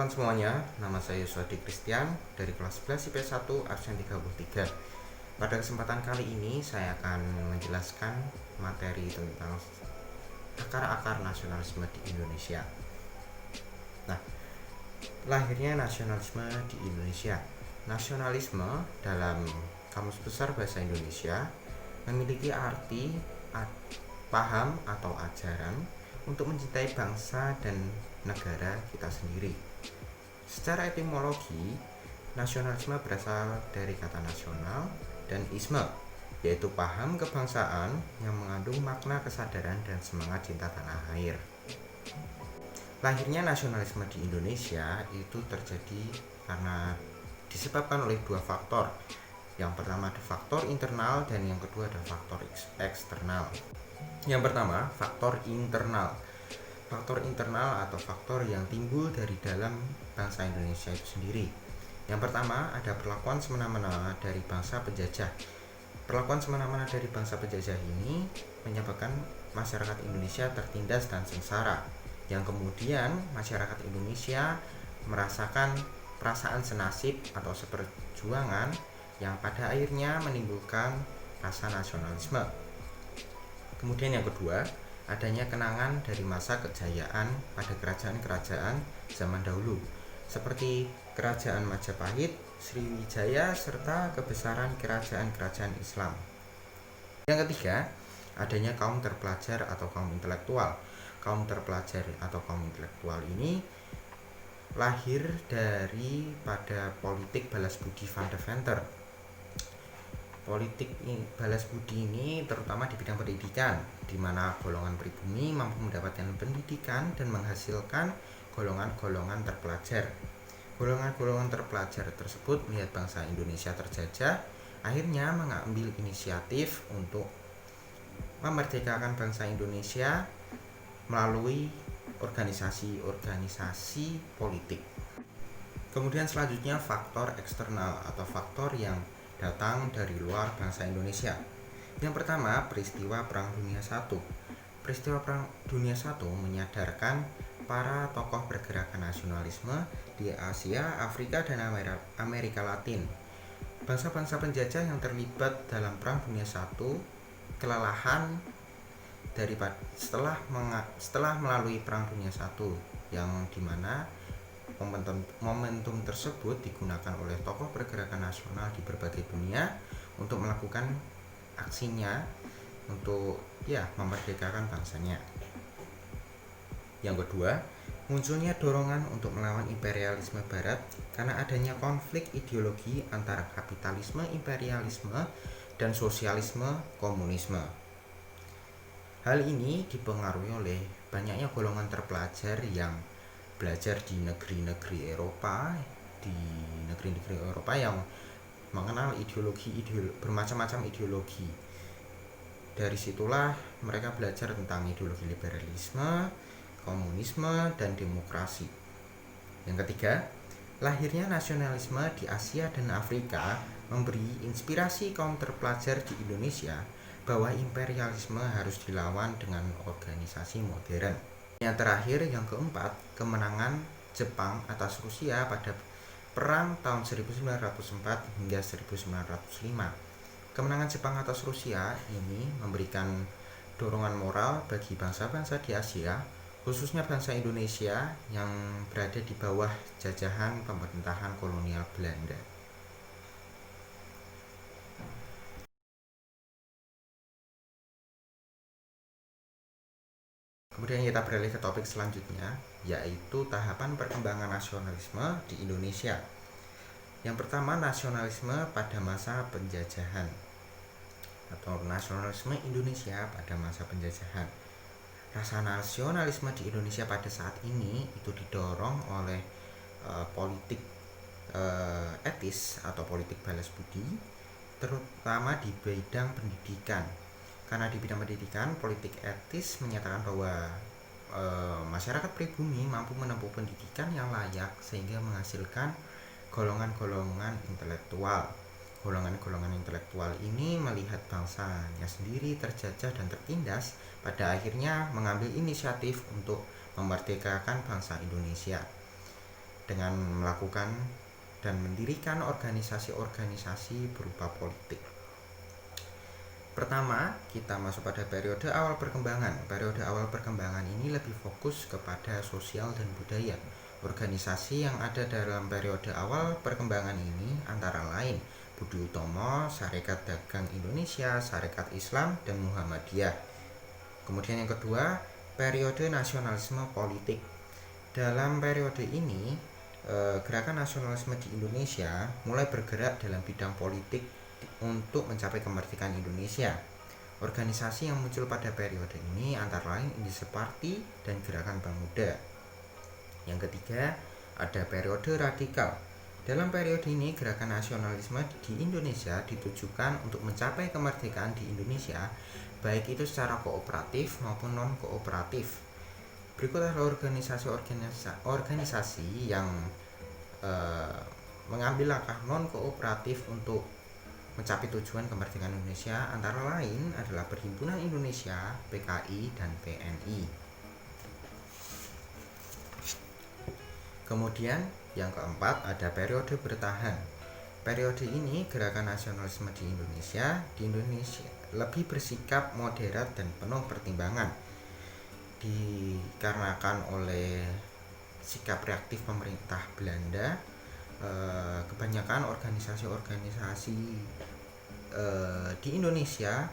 teman-teman semuanya, nama saya Yuswadi Christian dari kelas 11 IP 1 absen 33. Pada kesempatan kali ini saya akan menjelaskan materi tentang akar-akar nasionalisme di Indonesia. Nah, lahirnya nasionalisme di Indonesia. Nasionalisme dalam Kamus Besar Bahasa Indonesia memiliki arti paham atau ajaran untuk mencintai bangsa dan negara kita sendiri. Secara etimologi, nasionalisme berasal dari kata nasional dan isme, yaitu paham kebangsaan yang mengandung makna kesadaran dan semangat cinta tanah air. Lahirnya nasionalisme di Indonesia itu terjadi karena disebabkan oleh dua faktor. Yang pertama ada faktor internal dan yang kedua ada faktor eksternal. Yang pertama, faktor internal. Faktor internal atau faktor yang timbul dari dalam bangsa Indonesia itu sendiri. Yang pertama, ada perlakuan semena-mena dari bangsa penjajah. Perlakuan semena-mena dari bangsa penjajah ini menyebabkan masyarakat Indonesia tertindas dan sengsara, yang kemudian masyarakat Indonesia merasakan perasaan senasib atau seperjuangan yang pada akhirnya menimbulkan rasa nasionalisme. Kemudian yang kedua, adanya kenangan dari masa kejayaan pada kerajaan-kerajaan zaman dahulu, seperti Kerajaan Majapahit, Sriwijaya, serta kebesaran kerajaan-kerajaan Islam. Yang ketiga, adanya kaum terpelajar atau kaum intelektual. Kaum terpelajar atau kaum intelektual ini lahir dari pada politik balas budi Van Deventer. Politik balas budi ini terutama di bidang pendidikan, di mana golongan pribumi mampu mendapatkan pendidikan dan menghasilkan golongan-golongan terpelajar. Golongan-golongan terpelajar tersebut melihat bangsa Indonesia terjajah, akhirnya mengambil inisiatif untuk memerdekakan bangsa Indonesia melalui organisasi-organisasi politik. Kemudian selanjutnya faktor eksternal atau faktor yang datang dari luar bangsa Indonesia. Yang pertama, peristiwa Perang Dunia I. Peristiwa Perang Dunia I menyadarkan para tokoh pergerakan nasionalisme di Asia, Afrika, dan Amerika Latin. Bangsa-bangsa penjajah yang terlibat dalam Perang Dunia I kelelahan setelah melalui Perang Dunia I, yang dimana momentum tersebut digunakan oleh tokoh pergerakan nasional di berbagai dunia untuk melakukan aksinya untuk memerdekakan bangsanya. Yang kedua, munculnya dorongan untuk melawan imperialisme barat karena adanya konflik ideologi antara kapitalisme imperialisme dan sosialisme komunisme. Hal ini dipengaruhi oleh banyaknya golongan terpelajar yang belajar di negeri-negeri Eropa, yang mengenal bermacam-macam ideologi. Dari situlah mereka belajar tentang ideologi liberalisme, komunisme, dan demokrasi. Yang ketiga, lahirnya nasionalisme di Asia dan Afrika memberi inspirasi kaum terpelajar di Indonesia bahwa imperialisme harus dilawan dengan organisasi modern. Yang terakhir, yang keempat, kemenangan Jepang atas Rusia pada Perang tahun 1904 hingga 1905. Kemenangan Jepang atas Rusia ini memberikan dorongan moral bagi bangsa-bangsa di Asia, khususnya bangsa Indonesia yang berada di bawah jajahan pemerintahan kolonial Belanda. Kemudian kita beralih ke topik selanjutnya, yaitu tahapan perkembangan nasionalisme di Indonesia. Yang pertama, nasionalisme pada masa penjajahan atau nasionalisme Indonesia pada masa penjajahan. Rasa nasionalisme di Indonesia pada saat ini itu didorong oleh politik etis atau politik balas budi, terutama di bidang pendidikan. Karena di bidang pendidikan, politik etis menyatakan bahwa masyarakat pribumi mampu menempuh pendidikan yang layak sehingga menghasilkan golongan-golongan intelektual. Golongan-golongan intelektual ini melihat bangsanya sendiri terjajah dan tertindas, pada akhirnya mengambil inisiatif untuk memerdekakan bangsa Indonesia. dengan melakukan dan mendirikan organisasi-organisasi berupa politik. Pertama, kita masuk pada periode awal perkembangan. Periode awal perkembangan ini lebih fokus kepada sosial dan budaya. Organisasi yang ada dalam periode awal perkembangan ini antara lain Budi Utomo, Sarekat Dagang Indonesia, Sarekat Islam, dan Muhammadiyah. Kemudian yang kedua, periode nasionalisme politik. Dalam periode ini, gerakan nasionalisme di Indonesia mulai bergerak dalam bidang politik untuk mencapai kemerdekaan Indonesia. Organisasi yang muncul pada periode ini antara lain Indonesia Party dan Gerakan Pemuda. Yang ketiga, ada periode radikal. Dalam periode ini, gerakan nasionalisme di Indonesia ditujukan untuk mencapai kemerdekaan di Indonesia, baik itu secara kooperatif maupun non-kooperatif. Berikut adalah organisasi yang mengambil langkah non-kooperatif untuk mencapai tujuan kemerdekaan Indonesia, antara lain adalah Perhimpunan Indonesia, PKI, dan PNI. Kemudian yang keempat ada periode bertahan. Periode ini gerakan nasionalisme di Indonesia lebih bersikap moderat dan penuh pertimbangan, dikarenakan oleh sikap reaktif pemerintah Belanda. Kebanyakan organisasi-organisasi di Indonesia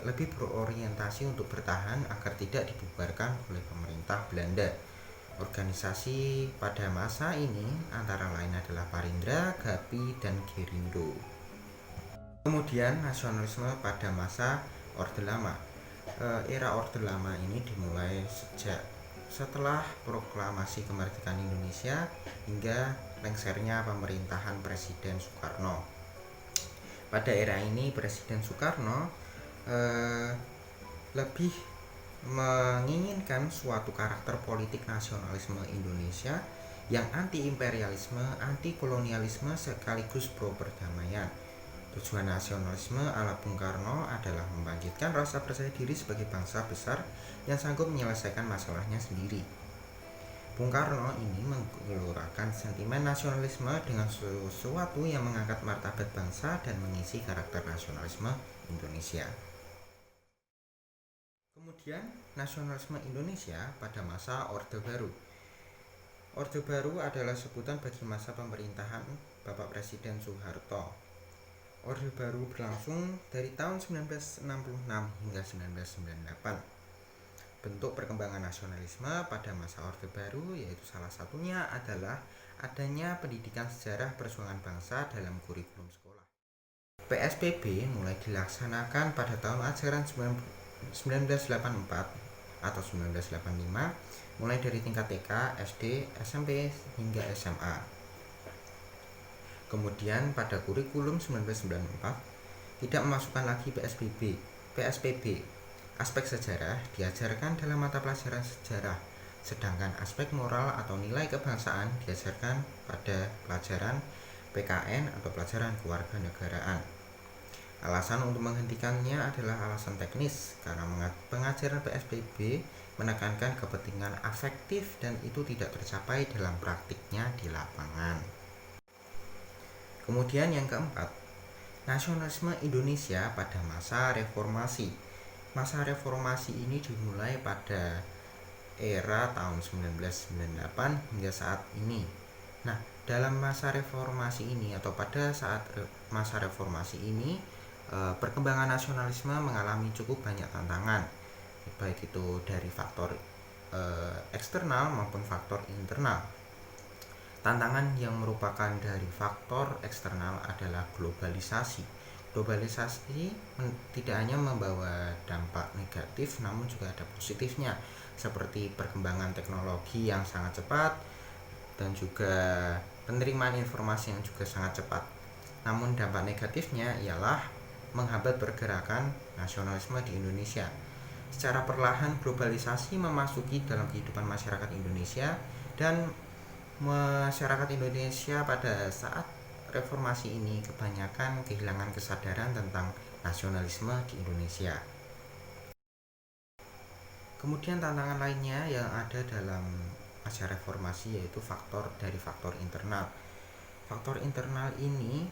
lebih berorientasi untuk bertahan agar tidak dibubarkan oleh pemerintah Belanda. Organisasi pada masa ini antara lain adalah Parindra, GAPI, dan Gerindo. Kemudian nasionalisme pada masa Orde Lama. Era Orde Lama ini dimulai sejak setelah proklamasi kemerdekaan Indonesia hingga lengsernya pemerintahan Presiden Soekarno. Pada era ini Presiden Soekarno lebih menginginkan suatu karakter politik nasionalisme Indonesia yang anti-imperialisme, anti-kolonialisme sekaligus pro perdamaian. Tujuan nasionalisme ala Bung Karno adalah membangkitkan rasa percaya diri sebagai bangsa besar yang sanggup menyelesaikan masalahnya sendiri. Bung Karno ini menggelorakan sentimen nasionalisme dengan sesuatu yang mengangkat martabat bangsa dan mengisi karakter nasionalisme Indonesia. Kemudian, nasionalisme Indonesia pada masa Orde Baru. Orde Baru adalah sebutan bagi masa pemerintahan Bapak Presiden Soeharto. Orde Baru berlangsung dari tahun 1966 hingga 1998. Bentuk perkembangan nasionalisme pada masa Orde Baru yaitu salah satunya adalah adanya pendidikan sejarah perjuangan bangsa dalam kurikulum sekolah. PSBB mulai dilaksanakan pada tahun ajaran 1984 atau 1985, mulai dari tingkat TK, SD, SMP, hingga SMA. Kemudian pada kurikulum 1994 tidak memasukkan lagi PSBB. Aspek sejarah diajarkan dalam mata pelajaran sejarah, sedangkan aspek moral atau nilai kebangsaan diajarkan pada pelajaran PKN atau pelajaran kewarganegaraan. Alasan untuk menghentikannya adalah alasan teknis, karena pengajaran PSBB menekankan kepentingan afektif dan itu tidak tercapai dalam praktiknya di lapangan. Kemudian yang keempat, nasionalisme Indonesia pada masa reformasi. Masa reformasi ini dimulai pada era tahun 1998 hingga saat ini. Nah, dalam masa reformasi ini atau pada saat masa reformasi ini, perkembangan nasionalisme mengalami cukup banyak tantangan, baik itu dari faktor eksternal maupun faktor internal. Tantangan yang merupakan dari faktor eksternal adalah globalisasi. Globalisasi tidak hanya membawa dampak negatif, namun juga ada positifnya, seperti perkembangan teknologi yang sangat cepat dan juga penerimaan informasi yang juga sangat cepat. Namun dampak negatifnya ialah menghambat pergerakan nasionalisme di Indonesia. Secara perlahan globalisasi memasuki dalam kehidupan masyarakat Indonesia, dan masyarakat Indonesia pada saat reformasi ini kebanyakan kehilangan kesadaran tentang nasionalisme di Indonesia. Kemudian tantangan lainnya yang ada dalam pasca reformasi, yaitu faktor internal. Faktor internal ini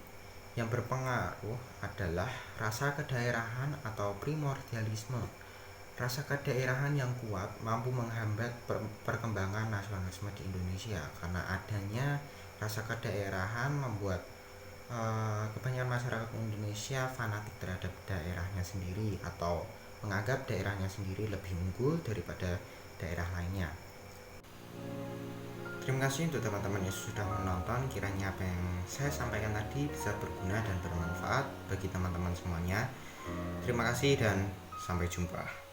yang berpengaruh adalah rasa kedaerahan atau primordialisme. Rasa kedaerahan yang kuat mampu menghambat perkembangan nasionalisme di Indonesia. Karena adanya rasa kedaerahan membuat kebanyakan masyarakat Indonesia fanatik terhadap daerahnya sendiri atau menganggap daerahnya sendiri lebih unggul daripada daerah lainnya. Terima kasih untuk teman-teman yang sudah menonton. Kiranya apa yang saya sampaikan tadi bisa berguna dan bermanfaat bagi teman-teman semuanya. Terima kasih dan sampai jumpa.